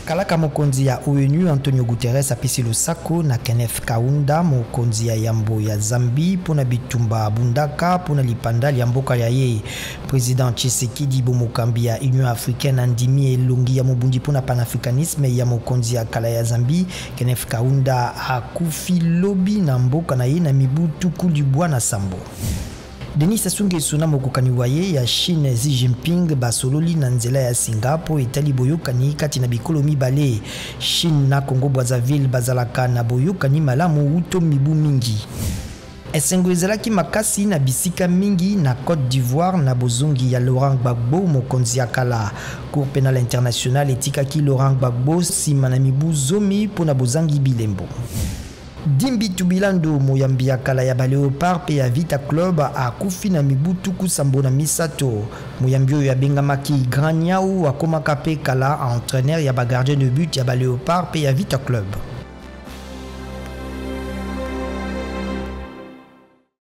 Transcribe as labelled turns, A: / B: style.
A: Kalaka mokonzi ya ONU Antonio Guterres apesi losako na Kenneth Kaunda mokonzi ya yambo ya Zambie pona bitumba bundaka pona lipanda ya mboka ya ye. Président Tshisekedi bomokambi ya Union africaine andimi elongi ya mobundi pona panafricanisme ya mokonzi ya kala ya Zambie Kenneth Kaunda akufi lobi na mboka na ye na mibutu kulibwa na sambo. Denis Sassou na mokokani waye ya Chine Xi Jimping basololi na nzela ya Singapore etali boyokani kati na bikolo mibale. Chine na Congo-Brazzaville bazalaka na boyokani malamu uto mibu mingi. Esengo ezalaki makasi na bisika mingi na Côte d'Ivoire na bozongi ya Gbabgo mokonzi ya kala. Cour pénale internationale etikaki Gbabgo nsima na mibu zomi pona bozangi bilembo. Dimbi Tubilandu moyambi ya kala ya Leopard pe ya Vita Club akufi na mibutu kusambo na misato. Moyambi oyo abengamaki Grand Niao akomaka pe kala entraîneur ya gardien de but ya Leopard pe ya Vita Club.